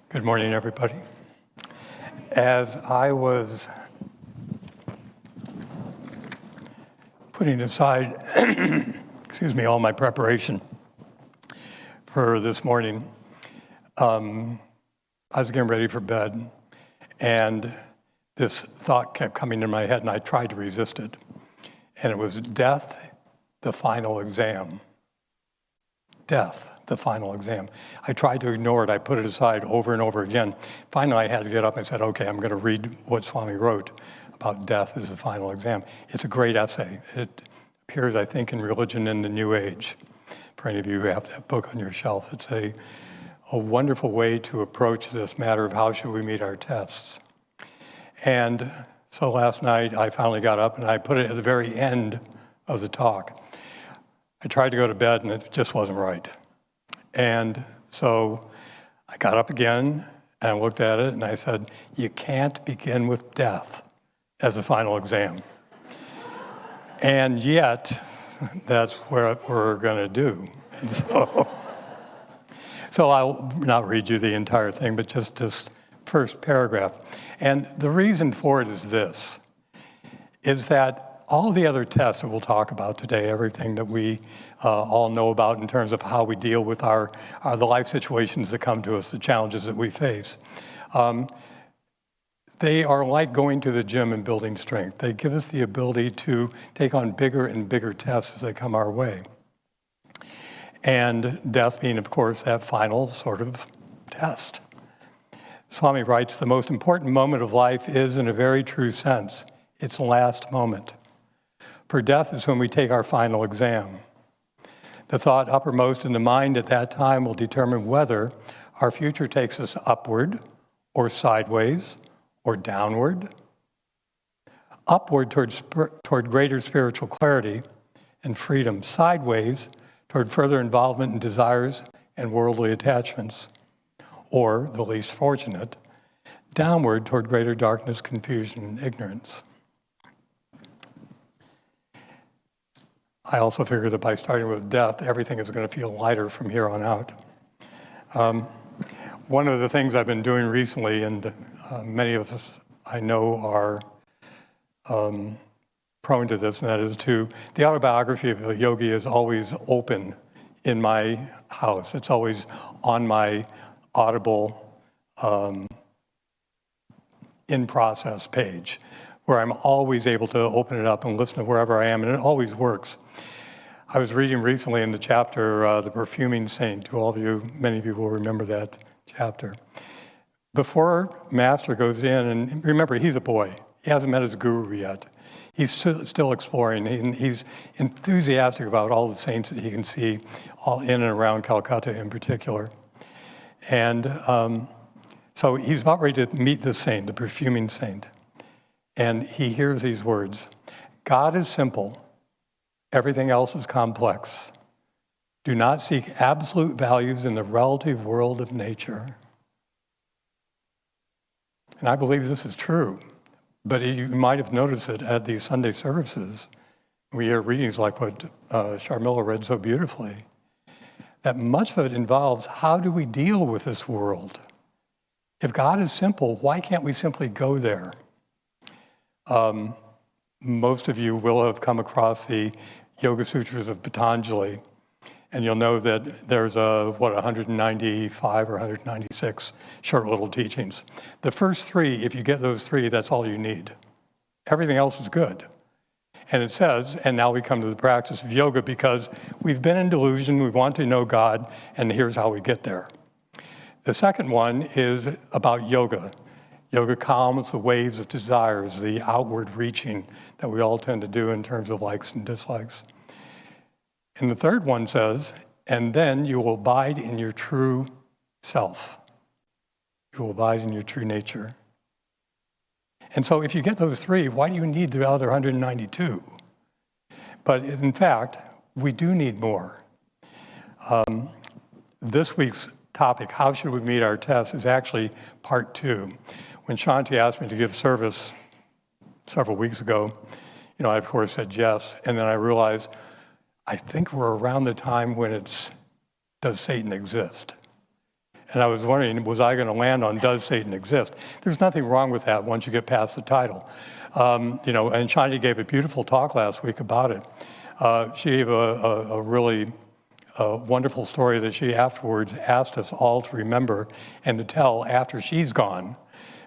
Good morning, everybody. As I was putting aside, all my preparation for this morning, I was getting ready for bed, and this thought kept coming in my head, and I tried to resist it. And it was death, the final exam. Death, the final exam. I tried to ignore it. I put it aside over and over again. Finally, I had to get up and said, okay, I'm going to read what Swami wrote about death as the final exam. It's a great essay. It appears, I think, in Religion in the New Age. For any of you who have that book on your shelf, it's a wonderful way to approach this matter of how should we meet our tests. And so last night, I finally got up and I put it at the very end of the talk. I tried to go to bed and it just wasn't right. And so I got up again and I looked at it and I said, you can't begin with death as the final exam. And yet, that's what we're going to do. And so I'll not read you the entire thing, but just this first paragraph. And the reason for it is this, is that all the other tests that we'll talk about today, everything that we all know about in terms of how we deal with the life situations that come to us, the challenges that we face, they are like going to the gym and building strength. They give us the ability to take on bigger and bigger tests as they come our way. And death being, of course, that final sort of test. Swami writes, the most important moment of life is, in a very true sense, its last moment. For death is when we take our final exam. The thought uppermost in the mind at that time will determine whether our future takes us upward or sideways or downward. Upward toward greater spiritual clarity and freedom. Sideways toward further involvement in desires and worldly attachments. Or, the least fortunate, downward toward greater darkness, confusion, and ignorance. I also figure that by starting with death, everything is going to feel lighter from here on out. One of the things I've been doing recently, and many of us I know are prone to this, and that is the autobiography of a yogi is always open in my house. It's always on my Audible in-process page, where I'm always able to open it up and listen to wherever I am, and it always works. I was reading recently in the chapter, The Perfuming Saint. To all of you, many of you will remember that chapter. Before Master goes in, and remember, he's a boy. He hasn't met his guru yet. He's still exploring, and he's enthusiastic about all the saints that he can see, all in and around Calcutta in particular. And so he's about ready to meet the saint, the Perfuming Saint. And he hears these words, God is simple, everything else is complex. Do not seek absolute values in the relative world of nature. And I believe this is true, but you might have noticed it at these Sunday services. We hear readings like what Sharmila read so beautifully, that much of it involves how do we deal with this world? If God is simple, why can't we simply go there? Most of you will have come across the Yoga Sutras of Patanjali, and you'll know that there's 195 or 196 short little teachings. The first three, if you get those three, that's all you need. Everything else is good. And it says, and now we come to the practice of yoga because we've been in delusion, we want to know God, and here's how we get there. The second one is about yoga. Yoga calms the waves of desires, the outward reaching that we all tend to do in terms of likes and dislikes. And the third one says, and then you will abide in your true self. You will abide in your true nature. And so if you get those three, why do you need the other 192? But in fact, we do need more. This week's topic, how should we meet our tests, is actually part 2. When Shanti asked me to give service several weeks ago, I of course said yes, and then I realized I think we're around the time when does Satan exist? And I was wondering, was I going to land on does Satan exist? There's nothing wrong with that once you get past the title. And Shani gave a beautiful talk last week about it. She gave a really wonderful story that she afterwards asked us all to remember and to tell after she's gone,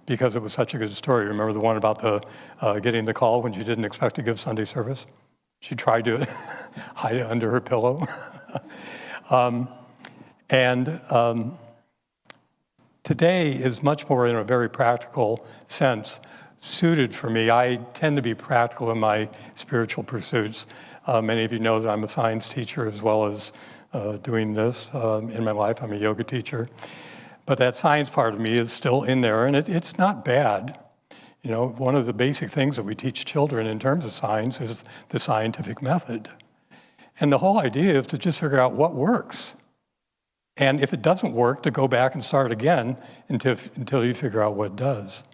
because it was such a good story. Remember the one about the getting the call when she didn't expect to give Sunday service? She tried to hide it under her pillow. Today is much more, in a very practical sense, suited for me. I tend to be practical in my spiritual pursuits. Many of you know that I'm a science teacher as well as doing this in my life. I'm a yoga teacher. But that science part of me is still in there, and it's not bad. One of the basic things that we teach children in terms of science is the scientific method. And the whole idea is to just figure out what works. And if it doesn't work, to go back and start again until you figure out what does.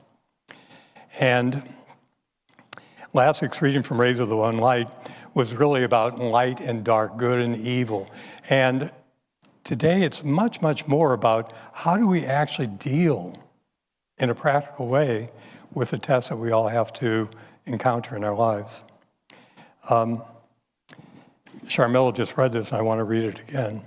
And last week's reading from Rays of the One Light was really about light and dark, good and evil. And today it's much, much more about how do we actually deal in a practical way with the tests that we all have to encounter in our lives. Sharmila just read this, and I want to read it again.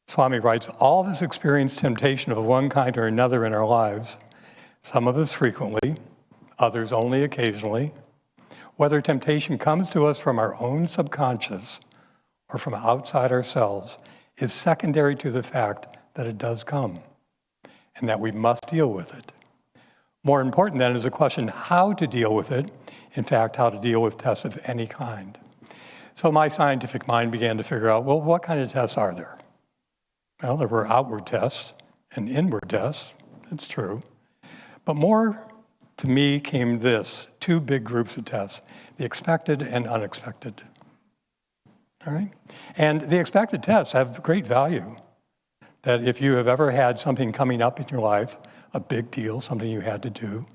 Swami writes, all of us experience temptation of one kind or another in our lives, some of us frequently, others only occasionally. Whether temptation comes to us from our own subconscious or from outside ourselves is secondary to the fact that it does come and that we must deal with it. More important then is the question how to deal with it, in fact, how to deal with tests of any kind. So my scientific mind began to figure out, well, what kind of tests are there? Well, there were outward tests and inward tests, it's true. But more to me came this, two big groups of tests, the expected and unexpected. All right? And the expected tests have great value. That if you have ever had something coming up in your life, a big deal, something you had to do,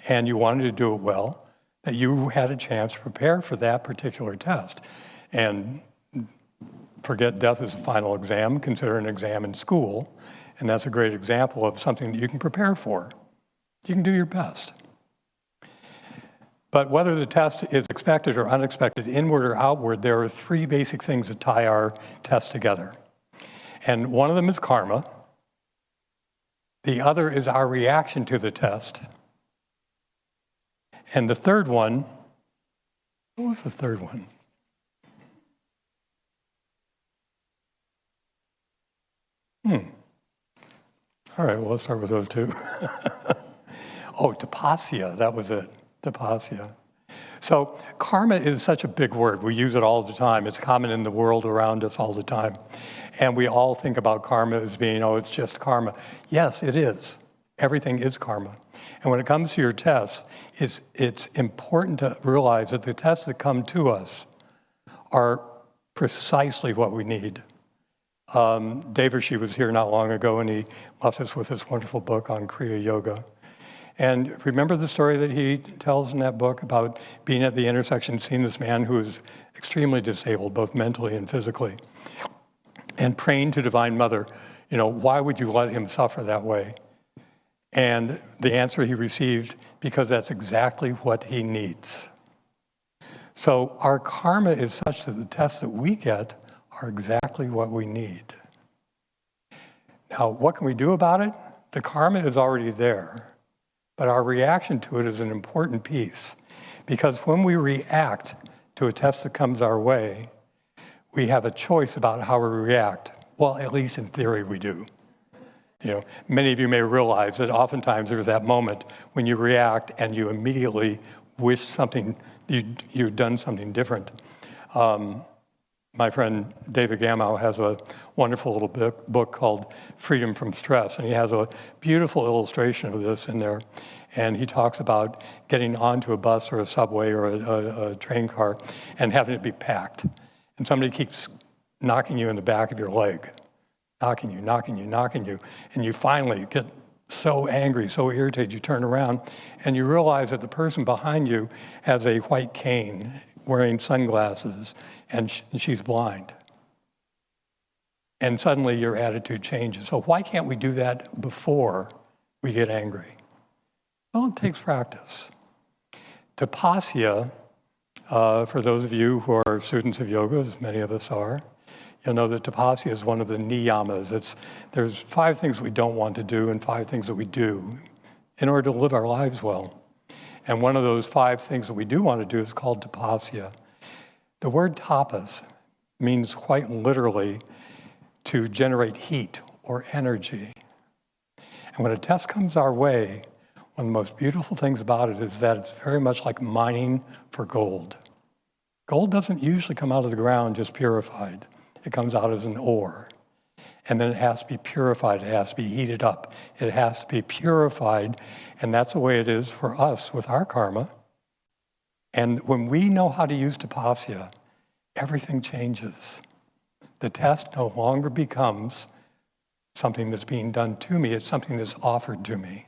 and you wanted to do it well, that you had a chance to prepare for that particular test. And forget death as a final exam, consider an exam in school, and that's a great example of something that you can prepare for. You can do your best. But whether the test is expected or unexpected, inward or outward, there are three basic things that tie our test together. And one of them is karma. The other is our reaction to the test. And the third one, what was the third one? All right, well, let's start with those two. Oh, tapasya, that was it, tapasya. So karma is such a big word. We use it all the time. It's common in the world around us all the time. And we all think about karma as being, it's just karma. Yes, it is. Everything is karma. And when it comes to your tests, it's important to realize that the tests that come to us are precisely what we need. Devarshi was here not long ago, and he left us with this wonderful book on Kriya Yoga. And remember the story that he tells in that book about being at the intersection, seeing this man who is extremely disabled, both mentally and physically, and praying to Divine Mother, why would you let him suffer that way? And the answer he received, because that's exactly what he needs. So our karma is such that the tests that we get are exactly what we need. Now, what can we do about it? The karma is already there, but our reaction to it is an important piece, because when we react to a test that comes our way, we have a choice about how we react. Well, at least in theory we do. Many of you may realize that oftentimes there's that moment when you react and you immediately wish you'd done something different. My friend David Gamow has a wonderful little book called Freedom from Stress, and he has a beautiful illustration of this in there. And he talks about getting onto a bus or a subway or a train car and having it be packed. And somebody keeps knocking you in the back of your leg, knocking you. And you finally get so angry, so irritated, you turn around and you realize that the person behind you has a white cane wearing sunglasses and she's blind. And suddenly your attitude changes. So why can't we do that before we get angry? Well, it takes practice. Tapasya, for those of you who are students of yoga, as many of us are, you'll know that tapasya is one of the niyamas. There's 5 things we don't want to do and 5 things that we do in order to live our lives well. And one of those 5 things that we do want to do is called tapasya. The word tapas means quite literally to generate heat or energy. And when a test comes our way, one of the most beautiful things about it is that it's very much like mining for gold. Gold doesn't usually come out of the ground just purified. It comes out as an ore. And then it has to be purified. It has to be heated up. It has to be purified. And that's the way it is for us with our karma. And when we know how to use tapasya, everything changes. The test no longer becomes something that's being done to me. It's something that's offered to me.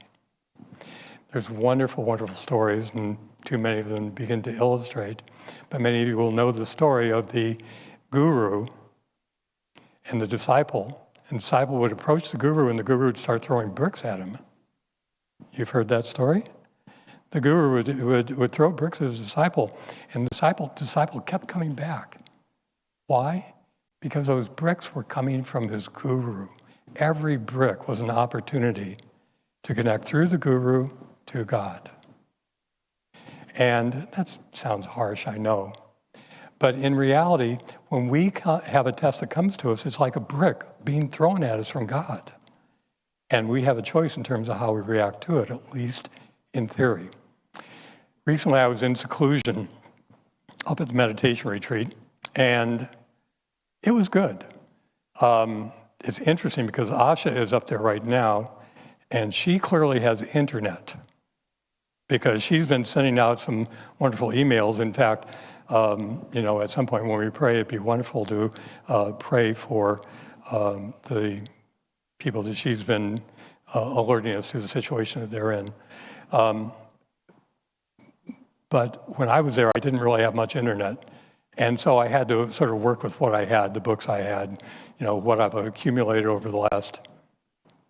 There's wonderful, wonderful stories, and too many of them begin to illustrate. But many of you will know the story of the guru and the disciple. And the disciple would approach the guru, and the guru would start throwing bricks at him. You've heard that story? The guru would throw bricks at his disciple, and the disciple kept coming back. Why? Because those bricks were coming from his guru. Every brick was an opportunity to connect through the guru to God. And that sounds harsh, I know. But in reality, when we have a test that comes to us, it's like a brick being thrown at us from God. And we have a choice in terms of how we react to it, at least in theory. Recently, I was in seclusion up at the meditation retreat, and it was good. It's interesting because Asha is up there right now, and she clearly has internet because she's been sending out some wonderful emails. In fact, at some point when we pray, it'd be wonderful to pray for the people that she's been alerting us to the situation that they're in. But when I was there, I didn't really have much internet. And so I had to sort of work with what I had, the books I had, what I've accumulated over the last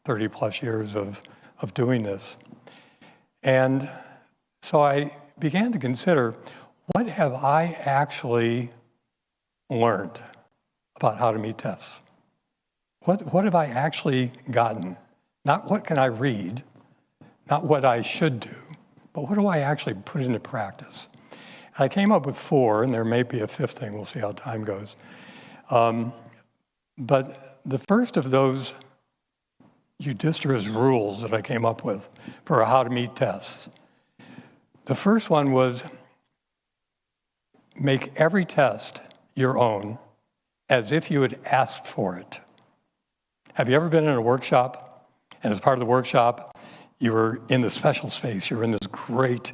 30 plus years of doing this. And so I began to consider, what have I actually learned about how to meet tests? What have I actually gotten? Not what can I read, not what I should do, but what do I actually put into practice? I came up with 4, and there may be a 5th thing. We'll see how time goes. But the first of those Yudhisthira's rules that I came up with for how to meet tests, the first one was make every test your own as if you had asked for it. Have you ever been in a workshop, and as part of the workshop, you were in the special space, you were in this great,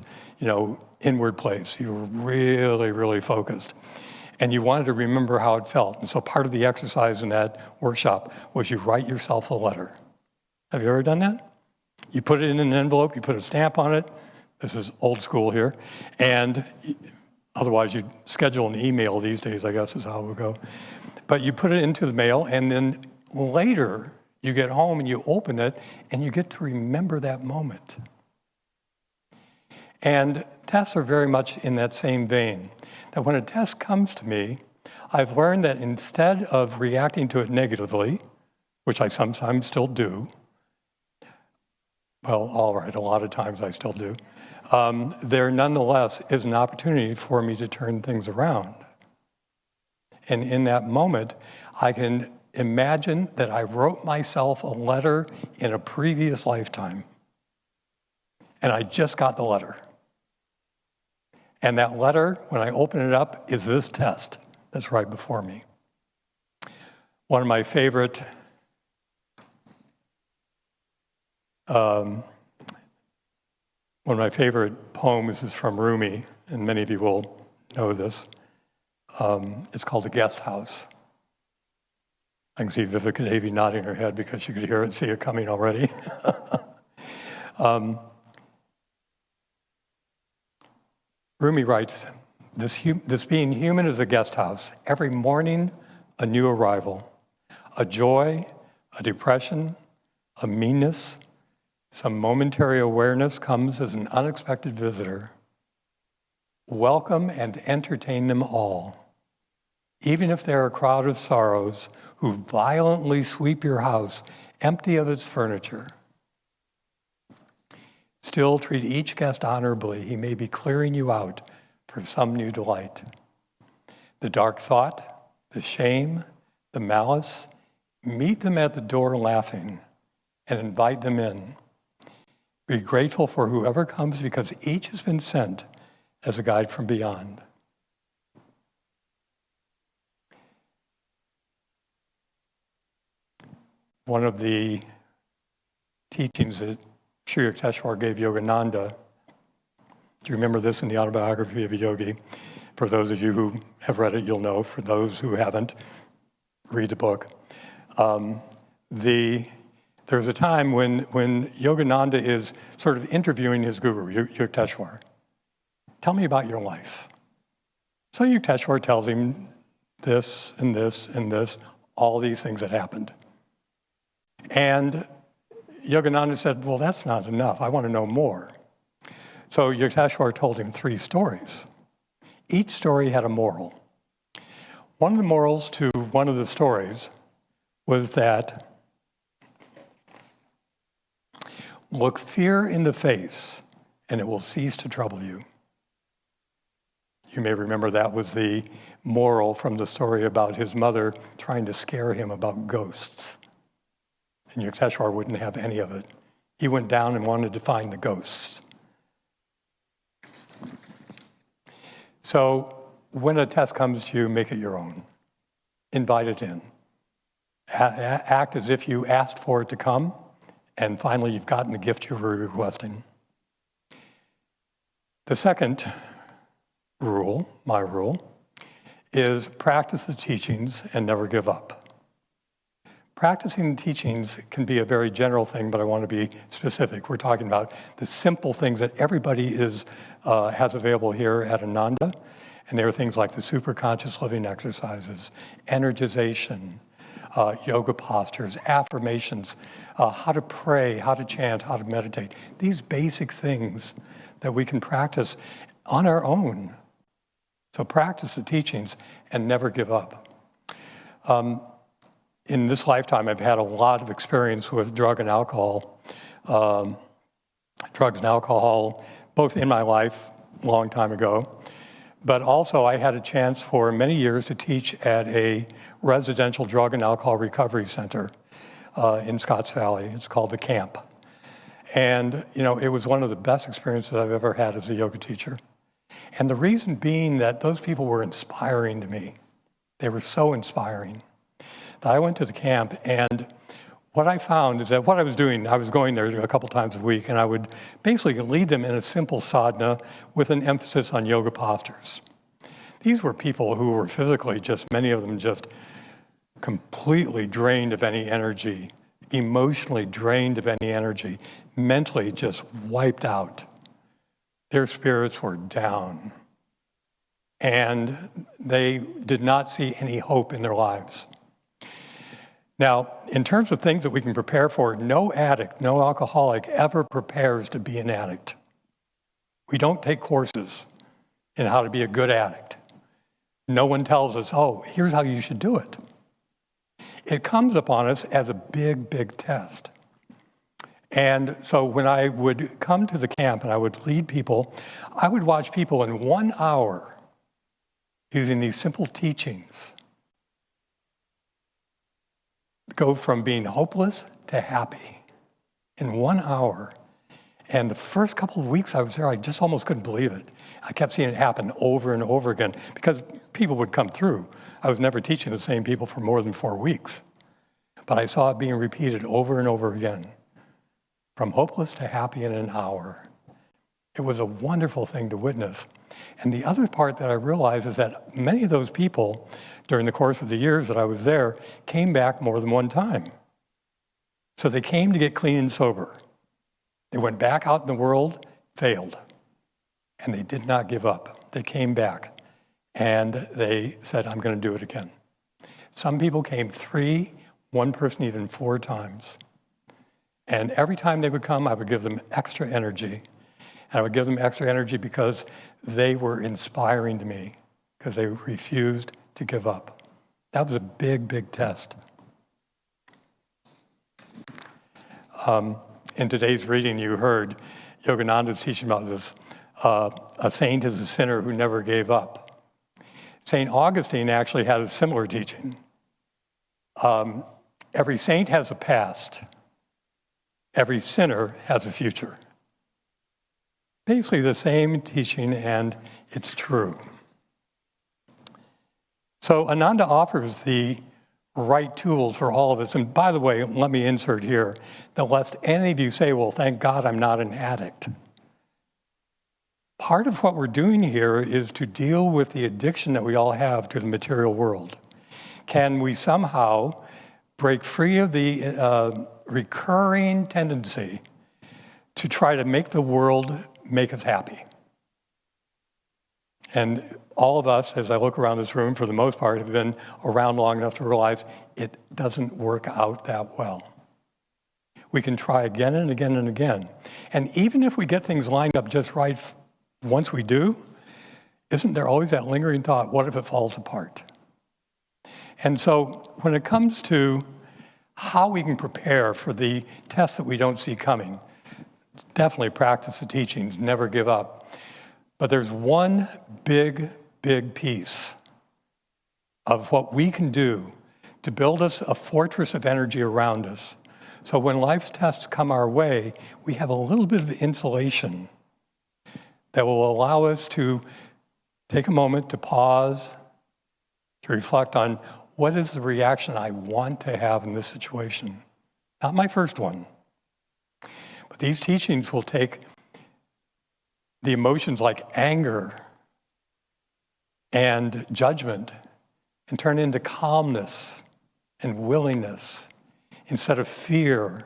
inward place. You were really, really focused. And you wanted to remember how it felt. And so part of the exercise in that workshop was you write yourself a letter. Have you ever done that? You put it in an envelope, you put a stamp on it. This is old school here. And otherwise you'd schedule an email these days, I guess is how it would go. But you put it into the mail, and then later you get home and you open it, and you get to remember that moment. And tests are very much in that same vein. That when a test comes to me, I've learned that instead of reacting to it negatively, which I sometimes still do, well, all right, a lot of times I still do, there nonetheless is an opportunity for me to turn things around. And in that moment, I can imagine that I wrote myself a letter in a previous lifetime, and I just got the letter. And that letter, when I open it up, is this test that's right before me. One of my favorite poems is from Rumi, and many of you will know this. It's called The Guest House. I can see Viveka Devi nodding her head because she could hear it and see it coming already. Rumi writes, This being human is a guest house. Every morning, a new arrival. A joy, a depression, a meanness, some momentary awareness comes as an unexpected visitor. Welcome and entertain them all. Even if they're a crowd of sorrows who violently sweep your house empty of its furniture. Still treat each guest honorably. He may be clearing you out for some new delight. The dark thought, the shame, the malice, meet them at the door laughing and invite them in. Be grateful for whoever comes because each has been sent as a guide from beyond. One of the teachings that Sri Yukteswar gave Yogananda, do you remember this in the autobiography of a yogi? For those of you who have read it, you'll know. For those who haven't, read the book. There's a time when Yogananda is sort of interviewing his guru, Yukteswar. Tell me about your life. So Yukteswar tells him this and this and this, all these things that happened. And Yogananda said, well, that's not enough. I want to know more. So Yukteswar told him 3 stories. Each story had a moral. One of the morals to one of the stories was that look fear in the face and it will cease to trouble you. You may remember that was the moral from the story about his mother trying to scare him about ghosts. And Yukteswar wouldn't have any of it. He went down and wanted to find the ghosts. So when a test comes to you, make it your own. Invite it in. Act as if you asked for it to come, and finally you've gotten the gift you were requesting. The second rule, my rule, is practice the teachings and never give up. Practicing the teachings can be a very general thing, but I want to be specific. We're talking about the simple things that everybody has available here at Ananda, and there are things like the superconscious living exercises, energization, yoga postures, affirmations, how to pray, how to chant, how to meditate. These basic things that we can practice on our own. So practice the teachings and never give up. In this lifetime, I've had a lot of experience with drugs and alcohol, both in my life a long time ago, but also I had a chance for many years to teach at a residential drug and alcohol recovery center in Scotts Valley. It's called the Camp. And, it was one of the best experiences I've ever had as a yoga teacher. And the reason being that those people were inspiring to me. They were so inspiring. I went to the camp, and what I found is that what I was doing, I was going there a couple times a week, and I would basically lead them in a simple sadhana with an emphasis on yoga postures. These were people who were physically many of them just completely drained of any energy, emotionally drained of any energy, mentally just wiped out. Their spirits were down, and they did not see any hope in their lives. Now, in terms of things that we can prepare for, no addict, no alcoholic ever prepares to be an addict. We don't take courses in how to be a good addict. No one tells us, here's how you should do it. It comes upon us as a big, big test. And so when I would come to the camp and I would lead people, I would watch people in 1 hour using these simple teachings go from being hopeless to happy in 1 hour. And the first couple of weeks I was there, I just almost couldn't believe it. I kept seeing it happen over and over again because people would come through. I was never teaching the same people for more than 4 weeks. But I saw it being repeated over and over again. From hopeless to happy in an hour. It was a wonderful thing to witness. And the other part that I realized is that many of those people, during the course of the years that I was there, came back more than one time. So they came to get clean and sober. They went back out in the world, failed. And they did not give up. They came back and they said, I'm going to do it again. Some people came 3, one person even 4 times. And every time they would come, I would give them extra energy. And I would give them extra energy because they were inspiring to me, because they refused to give up. That was a big, big test. In today's reading, you heard Yogananda's teaching about this. A saint is a sinner who never gave up. St. Augustine actually had a similar teaching. Every saint has a past. Every sinner has a future. Basically the same teaching, and it's true. So Ananda offers the right tools for all of us. And by the way, let me insert here that lest any of you say, well, thank God I'm not an addict. Part of what we're doing here is to deal with the addiction that we all have to the material world. Can we somehow break free of the recurring tendency to try to make the world make us happy? And all of us, as I look around this room, for the most part, have been around long enough to realize it doesn't work out that well. We can try again and again and again. And even if we get things lined up just right, once we do, isn't there always that lingering thought, what if it falls apart? And so when it comes to how we can prepare for the tests that we don't see coming, definitely practice the teachings, never give up. But there's one big, big piece of what we can do to build us a fortress of energy around us. So when life's tests come our way, we have a little bit of insulation that will allow us to take a moment to pause, to reflect on what is the reaction I want to have in this situation. Not my first one. But these teachings will take the emotions like anger and judgment and turn into calmness and willingness. Instead of fear,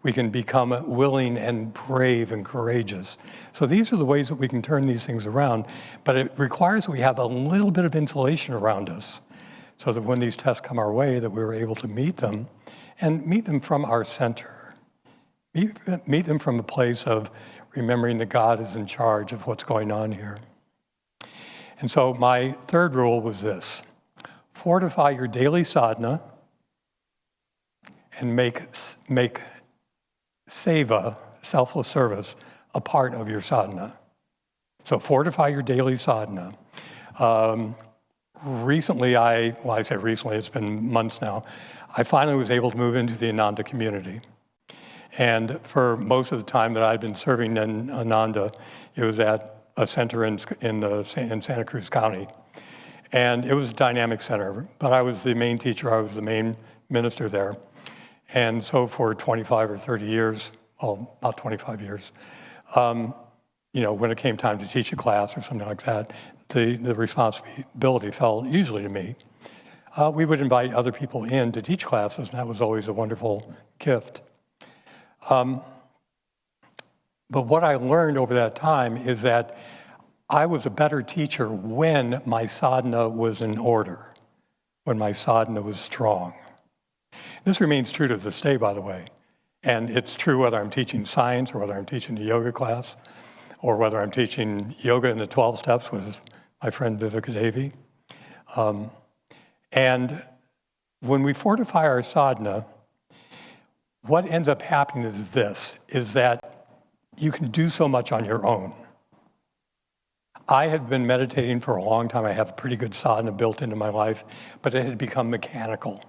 we can become willing and brave and courageous. So these are the ways that we can turn these things around, but it requires we have a little bit of insulation around us so that when these tests come our way, that we're able to meet them and meet them from our center. Meet them from a place of remembering that God is in charge of what's going on here. And so my third rule was this: fortify your daily sadhana and make seva, selfless service, a part of your sadhana. So fortify your daily sadhana. Recently, I say recently, it's been months now, I finally was able to move into the Ananda community. And for most of the time that I'd been serving in Ananda, it was at a center in Santa Cruz County. And it was a dynamic center, but I was the main teacher, I was the main minister there. And so for 25 or 30 years, well, about 25 years, when it came time to teach a class or something like that, the responsibility fell usually to me. We would invite other people in to teach classes, and that was always a wonderful gift. But what I learned over that time is that I was a better teacher when my sadhana was in order, when my sadhana was strong. This remains true to this day, by the way. And it's true whether I'm teaching science or whether I'm teaching a yoga class or whether I'm teaching yoga in the 12 steps with my friend Viveka Devi. And when we fortify our sadhana, what ends up happening is that you can do so much on your own. I had been meditating for a long time. I have pretty good sadhana built into my life, but it had become mechanical.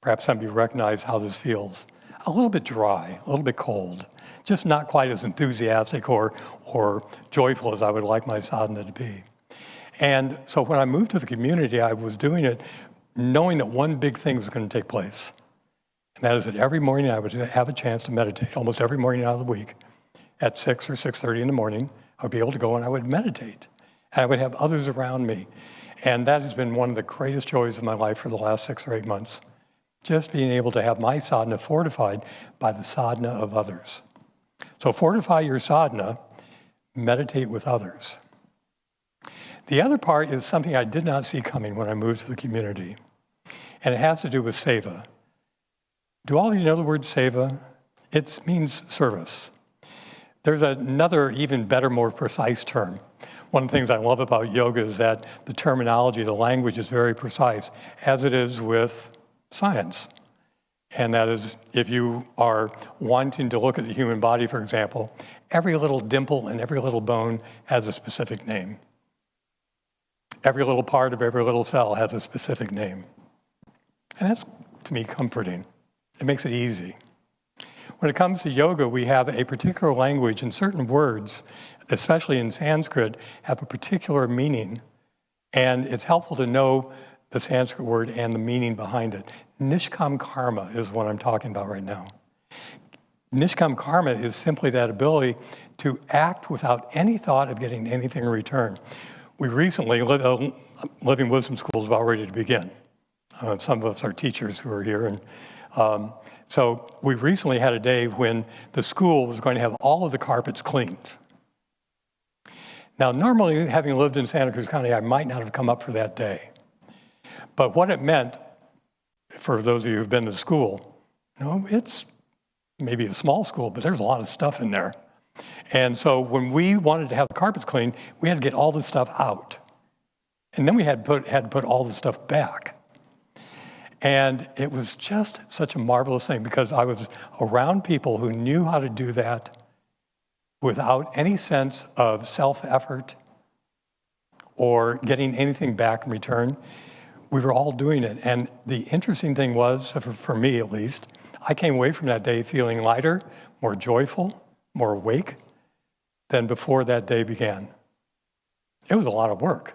Perhaps some of you recognize how this feels. A little bit dry, a little bit cold, just not quite as enthusiastic or joyful as I would like my sadhana to be. And so when I moved to the community, I was doing it knowing that one big thing was going to take place. And that is that every morning I would have a chance to meditate, almost every morning out of the week. At 6 or 6:30 in the morning, I would be able to go and I would meditate. And I would have others around me. And that has been one of the greatest joys of my life for the last 6 or 8 months. Just being able to have my sadhana fortified by the sadhana of others. So fortify your sadhana, meditate with others. The other part is something I did not see coming when I moved to the community, and it has to do with seva. Do all of you know the word seva? It means service. There's another even better, more precise term. One of the things I love about yoga is that the terminology, the language is very precise, as it is with science. And that is, if you are wanting to look at the human body, for example, every little dimple and every little bone has a specific name. Every little part of every little cell has a specific name. And that's, to me, comforting. It makes it easy. When it comes to yoga, we have a particular language, and certain words, especially in Sanskrit, have a particular meaning. And it's helpful to know the Sanskrit word and the meaning behind it. Nishkam karma is what I'm talking about right now. Nishkam karma is simply that ability to act without any thought of getting anything in return. We recently, Living Wisdom School is about ready to begin. Some of us are teachers who are here. And so we recently had a day when the school was going to have all of the carpets cleaned. Now, normally, having lived in Santa Cruz County, I might not have come up for that day. But what it meant, for those of you who've been to school, it's maybe a small school, but there's a lot of stuff in there. And so when we wanted to have the carpets cleaned, we had to get all the stuff out. And then we had to put all the stuff back. And it was just such a marvelous thing because I was around people who knew how to do that without any sense of self-effort or getting anything back in return. We were all doing it. And the interesting thing was, for me at least, I came away from that day feeling lighter, more joyful, more awake than before that day began. It was a lot of work,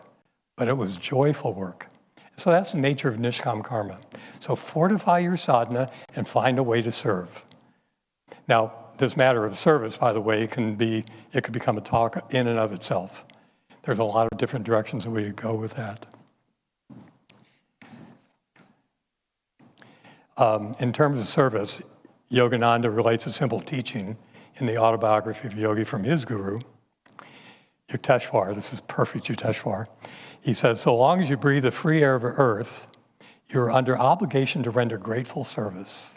but it was joyful work. So that's the nature of Nishkam Karma. So fortify your sadhana and find a way to serve. Now, this matter of service, by the way, it could become a talk in and of itself. There's a lot of different directions that we could go with that. In terms of service, Yogananda relates a simple teaching in the autobiography of a yogi from his guru, Yudhisthira. This is perfect Yudhisthira. He says, so long as you breathe the free air of earth, you're under obligation to render grateful service.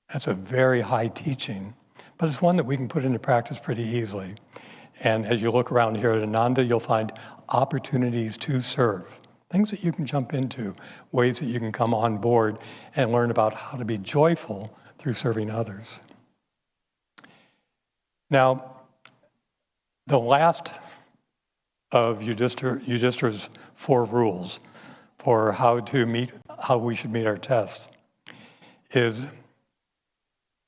That's a very high teaching, but it's one that we can put into practice pretty easily. And as you look around here at Ananda, you'll find opportunities to serve, things that you can jump into, ways that you can come on board and learn about how to be joyful through serving others. Now, the last of Yudhisthira's 4 rules for how we should meet our tests is,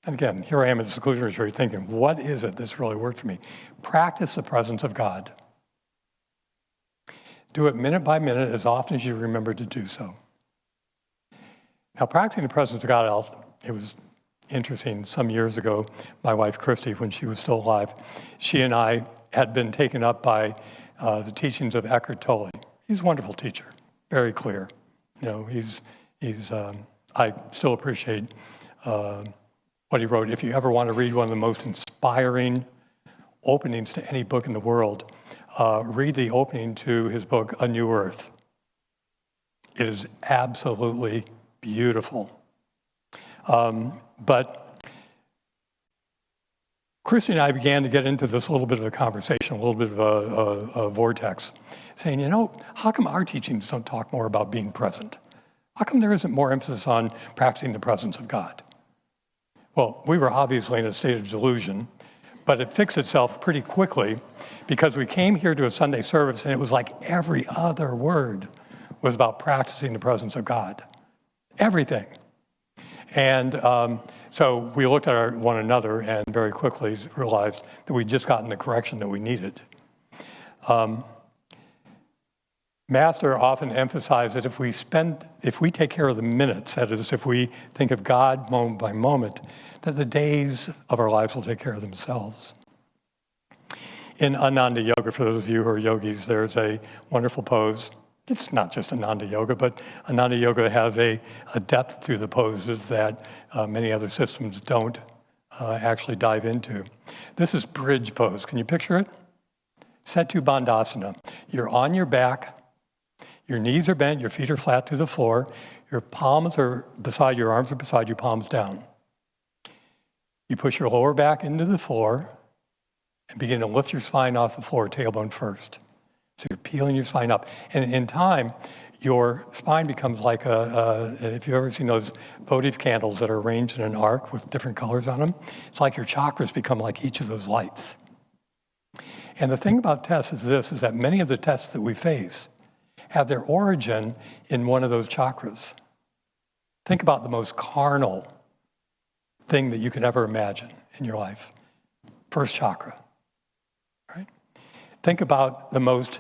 and again, here I am at the seclusion retreat thinking, what is it that's really worked for me? Practice the presence of God. Do it minute by minute as often as you remember to do so. Now, practicing the presence of God, it was interesting. Some years ago, my wife, Christy, when she was still alive, she and I had been taken up by the teachings of Eckhart Tolle. He's a wonderful teacher, very clear. I still appreciate what he wrote. If you ever want to read one of the most inspiring openings to any book in the world, read the opening to his book, A New Earth. It is absolutely beautiful. But Christy and I began to get into this little bit of a conversation, a little bit of a vortex, saying, how come our teachings don't talk more about being present? How come there isn't more emphasis on practicing the presence of God? Well, we were obviously in a state of delusion, but it fixed itself pretty quickly because we came here to a Sunday service and it was like every other word was about practicing the presence of God. Everything. And so we looked at one another and very quickly realized that we'd just gotten the correction that we needed. Master often emphasized that if we take care of the minutes, that is, if we think of God moment by moment, that the days of our lives will take care of themselves. In Ananda Yoga, for those of you who are yogis, there's a wonderful pose. It's not just Ananda Yoga, but Ananda Yoga has a depth to the poses that many other systems don't actually dive into. This is bridge pose. Can you picture it? Setu Bandhasana. You're on your back, your knees are bent, your feet are flat to the floor, your palms are beside your arms are beside you, palms down. You push your lower back into the floor and begin to lift your spine off the floor, tailbone first. So you're peeling your spine up. And in time, your spine becomes like if you've ever seen those votive candles that are arranged in an arc with different colors on them, it's like your chakras become like each of those lights. And the thing about tests is that many of the tests that we face have their origin in one of those chakras. Think about the most carnal thing that you could ever imagine in your life. First chakra, right? Think about the most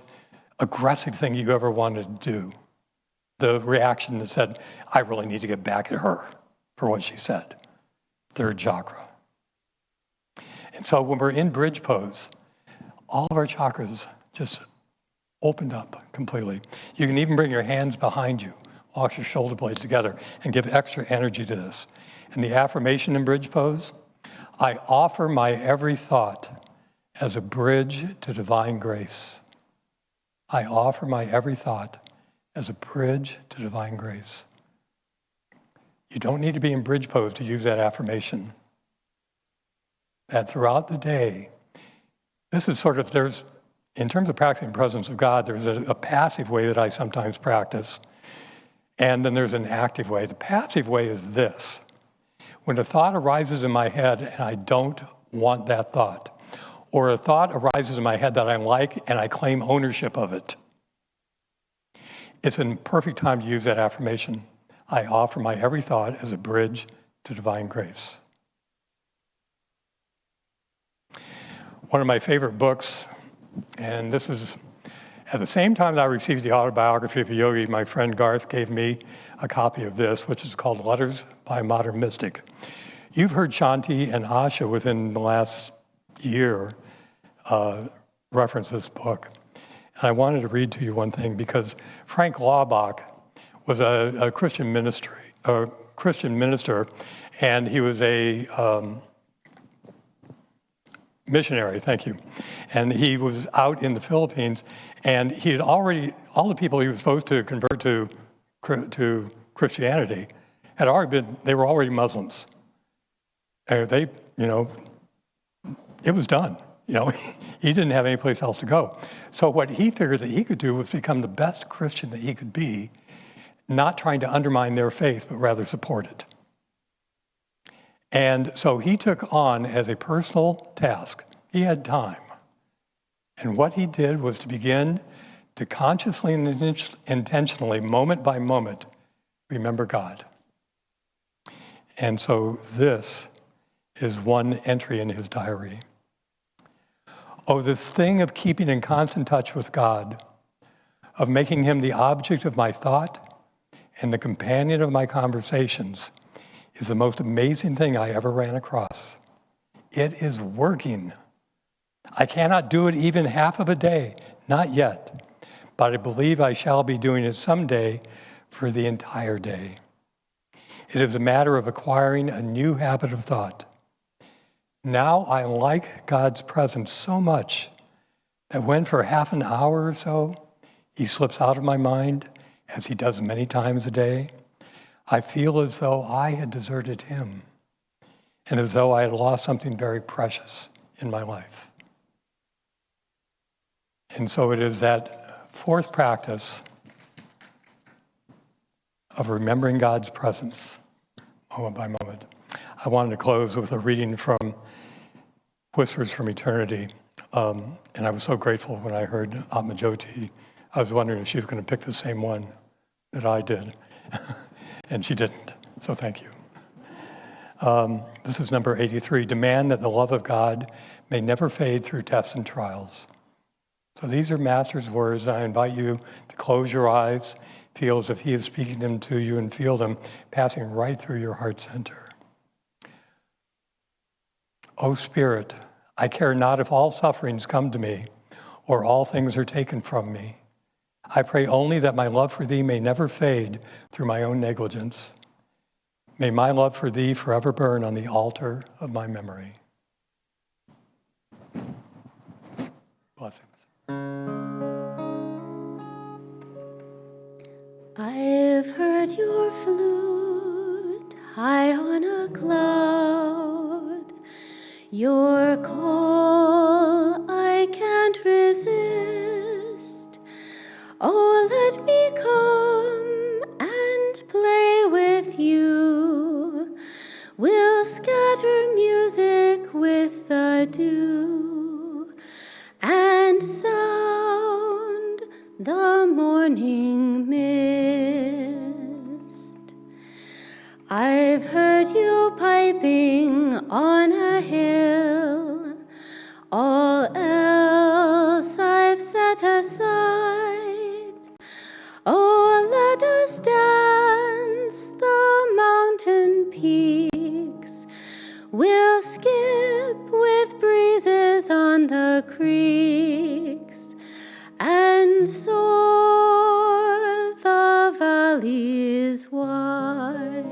aggressive thing you ever wanted to do. The reaction that said, I really need to get back at her for what she said. Third chakra. And so when we're in bridge pose, all of our chakras just opened up completely. You can even bring your hands behind you, walk your shoulder blades together, and give extra energy to this. And the affirmation in bridge pose, I offer my every thought as a bridge to divine grace. I offer my every thought as a bridge to divine grace. You don't need to be in bridge pose to use that affirmation. That throughout the day, this is sort of, in terms of practicing the presence of God, there's a passive way that I sometimes practice, and then there's an active way. The passive way is this. When a thought arises in my head and I don't want that thought, or a thought arises in my head that I like and I claim ownership of it, it's a perfect time to use that affirmation. I offer my every thought as a bridge to divine grace. One of my favorite books, and this is at the same time that I received the autobiography of a yogi, my friend Garth gave me a copy of this, which is called Letters by a Modern Mystic. You've heard Shanti and Asha within the last year reference this book. And I wanted to read to you one thing because Frank Laubach was a Christian minister, and he was a missionary, thank you. And he was out in the Philippines, and he had already, all the people he was supposed to convert to Christianity they were already Muslims. It was done. He didn't have any place else to go. So what he figured that he could do was become the best Christian that he could be, not trying to undermine their faith, but rather support it. And so he took on as a personal task, he had time. And what he did was to begin to consciously and intentionally, moment by moment, remember God. And so this is one entry in his diary. Oh, this thing of keeping in constant touch with God, of making him the object of my thought and the companion of my conversations, is the most amazing thing I ever ran across. It is working. I cannot do it even half of a day, not yet, but I believe I shall be doing it someday for the entire day. It is a matter of acquiring a new habit of thought. Now I like God's presence so much that when for half an hour or so he slips out of my mind, as he does many times a day, I feel as though I had deserted him and as though I had lost something very precious in my life. And so it is that fourth practice of remembering God's presence moment by moment. I wanted to close with a reading from Whispers from Eternity. And I was so grateful when I heard Atma Jyoti. I was wondering if she was going to pick the same one that I did. And she didn't, so thank you. This is number 83. Demand that the love of God may never fade through tests and trials. So these are Master's words, and I invite you to close your eyes, feel as if he is speaking them to you, and feel them passing right through your heart center. O Spirit, I care not if all sufferings come to me, or all things are taken from me. I pray only that my love for thee may never fade through my own negligence. May my love for thee forever burn on the altar of my memory. Blessings. I've heard your flute high on a cloud. Your call I can't resist. Oh, let me come and play with you. We'll scatter music with the dew and sound the morning mist. I've heard you piping on a hill. All else I've set aside. Oh, let us dance the mountain peaks. We'll skip with breezes on the creeks and soar the valleys wide.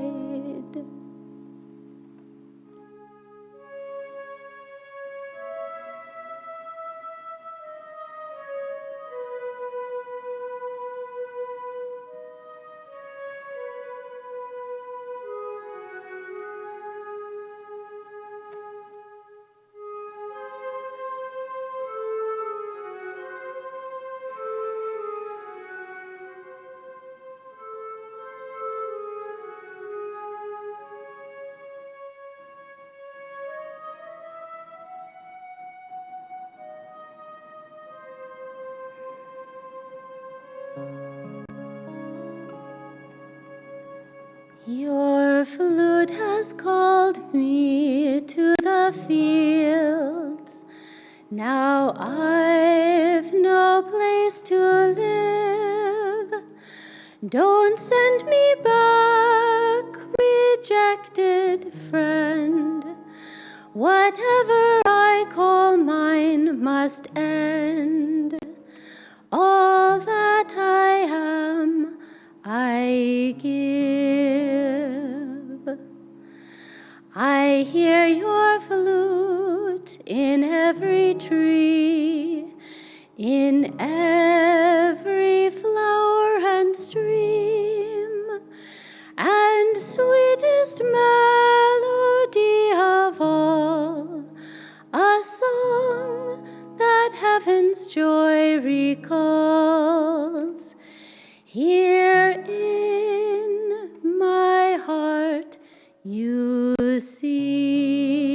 Your flute has called me to the fields. Now I've no place to live. Don't send me back, rejected friend. Whatever I call mine must end. All that I am, I give. I hear your flute in every tree, in every flower and stream, and sweetest melody of all, a song that heaven's joy recalls. Here in my heart you seem.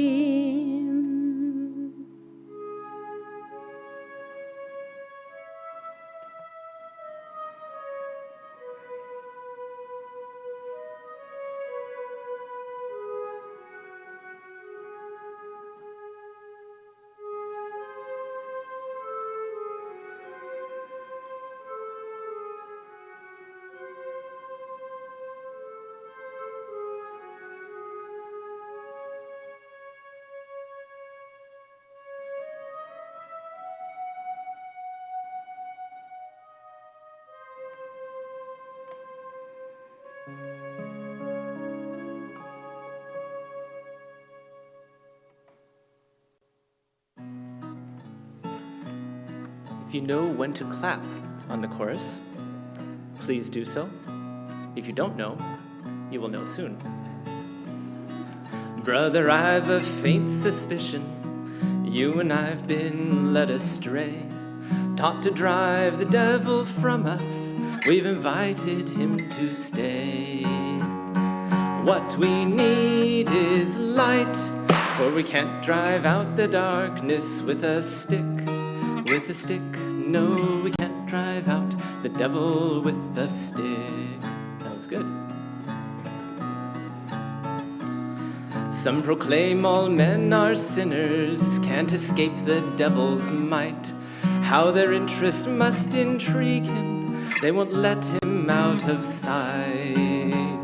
If you know when to clap on the chorus, please do so. If you don't know, you will know soon. Brother, I've a faint suspicion you and I've been led astray, taught to drive the devil from us. We've invited him to stay. What we need is light, for we can't drive out the darkness with a stick. With a stick, no, we can't drive out the devil with a stick. That was good. Some proclaim all men are sinners, can't escape the devil's might. How their interest must intrigue him, they won't let him out of sight.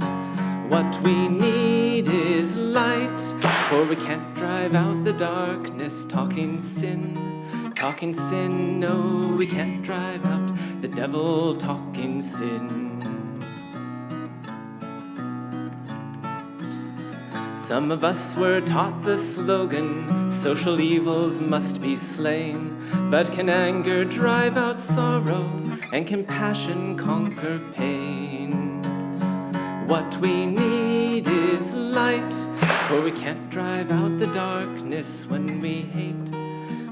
What we need is light, for we can't drive out the darkness. Talking sin, no, we can't drive out the devil talking sin. Some of us were taught the slogan, social evils must be slain. But can anger drive out sorrow, and can passion conquer pain? What we need is light, for we can't drive out the darkness when we hate.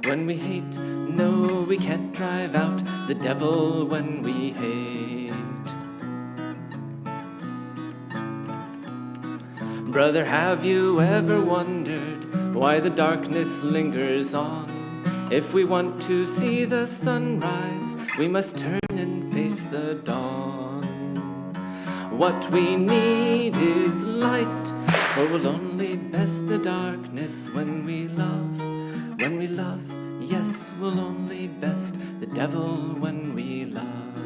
When we hate, no, we can't drive out the devil when we hate. Brother, have you ever wondered why the darkness lingers on? If we want to see the sunrise, we must turn and face the dawn. What we need is light, for we'll only best the darkness when we love. When we love, yes, we'll only best the devil when we love.